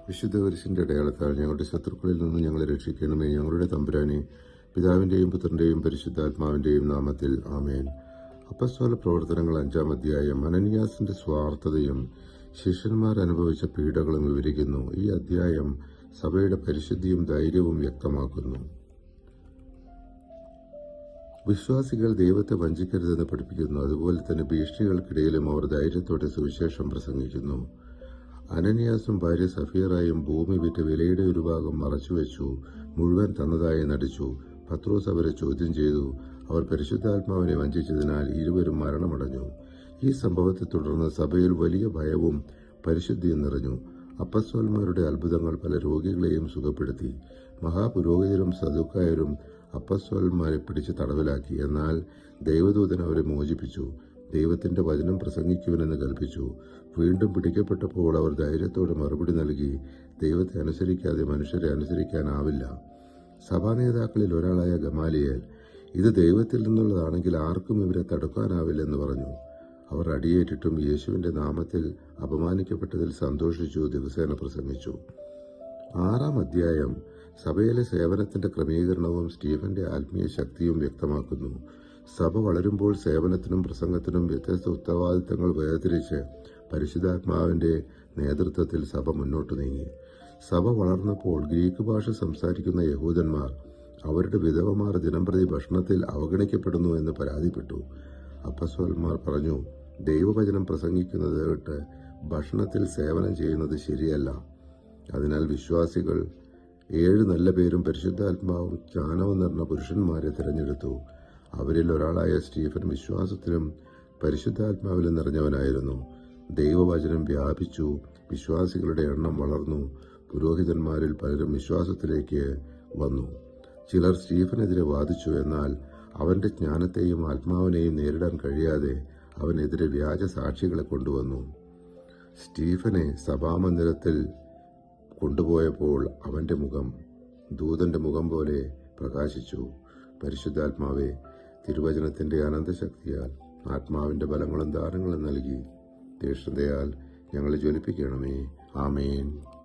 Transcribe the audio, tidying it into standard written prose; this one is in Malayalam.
വിശുദ്ധ കുരിശിന്റെ അടയാളത്താൽ ഞങ്ങളുടെ ശത്രുക്കളിൽ നിന്ന് ഞങ്ങളെ രക്ഷിക്കണമേ. ഞങ്ങളുടെ തമ്പുരാനെ, പിതാവിന്റെയും പുത്രന്റെയും പരിശുദ്ധാത്മാവിന്റെയും നാമത്തിൽ ആമേൻ. അപ്പസ്തോല പ്രവർത്തനങ്ങൾ 5-ാം അധ്യായം അനനിയാസിന്റെ സ്വാർത്ഥതയും ശിഷ്യന്മാർ അനുഭവിച്ച പീഡകളും വിവരിക്കുന്നു. ഈ അധ്യായം സഭയുടെ പരിശുദ്ധിയും ധൈര്യവും വ്യക്തമാക്കുന്നു. വിശ്വാസികൾ ദൈവത്തെ വഞ്ചിക്കരുതെന്ന് പഠിപ്പിക്കുന്നു. അതുപോലെ തന്നെ ഭീഷണികൾക്കിടയിലും അവർ ധൈര്യത്തോടെ സുവിശേഷം പ്രസംഗിക്കുന്നു. അനനിയാസും ഭാര്യ സഫീറായും ഭൂമി വിറ്റ് വിലയുടെ ഒരു ഭാഗം മറച്ചുവെച്ചു, മുഴുവൻ തന്നതായി നടിച്ചു. പത്രോസ് അവരെ ചോദ്യം ചെയ്തു. അവർ പരിശുദ്ധാത്മാവിനെ വഞ്ചിച്ചതിനാൽ ഇരുവരും മരണമടഞ്ഞു. ഈ സംഭവത്തെ തുടർന്ന് സഭയിൽ വലിയ ഭയവും പരിശുദ്ധിയും നിറഞ്ഞു. അപ്പസ്തോലന്മാരുടെ അത്ഭുതങ്ങൾ പല രോഗികളെയും സുഖപ്പെടുത്തി. മഹാപുരോഹിതരും സദുക്കായരും അപ്പസ്തോലന്മാരെ പിടിച്ച് തടവിലാക്കി. എന്നാൽ ദൈവദൂതൻ അവരെ മോചിപ്പിച്ചു. ദൈവത്തിന്റെ വചനം പ്രസംഗിക്കുവനെന്ന് കൽപ്പിച്ചു. വീണ്ടും പിടിക്കപ്പെട്ടപ്പോൾ അവർ ധൈര്യത്തോടെ മറുപടി നൽകി. ദൈവത്തെ അനുസരിക്കാതെ മനുഷ്യരെ അനുസരിക്കാനാവില്ല. സഭാ നേതാക്കളിൽ ഒരാളായ ഗമാലിയേൽ, ഇത് ദൈവത്തിൽ നിന്നുള്ളതാണെങ്കിൽ ആർക്കും ഇവരെ തടുക്കാനാവില്ലെന്ന് പറഞ്ഞു. അവർ അടിയേറ്റിട്ടും യേശുവിന്റെ നാമത്തിൽ അപമാനിക്കപ്പെട്ടതിൽ സന്തോഷിച്ചു ദിവസേന പ്രസംഗിച്ചു. 6-ാം അധ്യായം സഭയിലെ സേവനത്തിന്റെ ക്രമീകരണവും സ്റ്റീഫന്റെ ആത്മീയ ശക്തിയും വ്യക്തമാക്കുന്നു. സഭ വളരുമ്പോൾ സേവനത്തിനും പ്രസംഗത്തിനും വ്യത്യസ്ത ഉത്തരവാദിത്തങ്ങൾ വേർതിരിച്ച് പരിശുദ്ധാത്മാവിന്റെ നേതൃത്വത്തിൽ സഭ മുന്നോട്ടു നീങ്ങി. സഭ വളർന്നപ്പോൾ ഗ്രീക്ക് ഭാഷ സംസാരിക്കുന്ന യഹൂദന്മാർ അവരുടെ വിധവമാർ ദിനംപ്രതി ഭക്ഷണത്തിൽ അവഗണിക്കപ്പെടുന്നു എന്ന് പരാതിപ്പെട്ടു. അപ്പസ്തോലന്മാർ പറഞ്ഞു, ദൈവവചനം പ്രസംഗിക്കുന്നത് വിട്ട് ഭക്ഷണത്തിൽ സേവനം ചെയ്യുന്നത് ശരിയല്ല. അതിനാൽ വിശ്വാസികൾ 7 നല്ല പേരും പരിശുദ്ധാത്മാവും ജ്ഞാനവും നിറഞ്ഞ പുരുഷന്മാരെ തിരഞ്ഞെടുത്തു. അവരിൽ ഒരാളായ സ്റ്റീഫൻ വിശ്വാസത്തിലും പരിശുദ്ധാത്മാവിലും നിറഞ്ഞവനായിരുന്നു. ദൈവവചനം വ്യാപിച്ചു. വിശ്വാസികളുടെ എണ്ണം വളർന്നു. പുരോഹിതന്മാരിൽ പലരും വിശ്വാസത്തിലേക്ക് വന്നു. ചിലർ സ്റ്റീഫനെതിരെ വാദിച്ചു. എന്നാൽ അവന്റെ ജ്ഞാനത്തെയും ആത്മാവിനെയും നേരിടാൻ കഴിയാതെ അവനെതിരെ വ്യാജ സാക്ഷികളെ കൊണ്ടുവന്നു. സ്റ്റീഫനെ സഭാമന്ദിരത്തിൽ കൊണ്ടുപോയപ്പോൾ അവന്റെ മുഖം ദൂതന്റെ മുഖം പോലെ പ്രകാശിച്ചു. പരിശുദ്ധാത്മാവെ, തിരുവചനത്തിന്റെ അനന്തശക്തിയാൽ ആത്മാവിന്റെ ബലങ്ങളും ദാനങ്ങളും നൽകി തീക്ഷ്ണതയാൽ ഞങ്ങളെ ജ്വലിപ്പിക്കണമേ. ആമേൻ.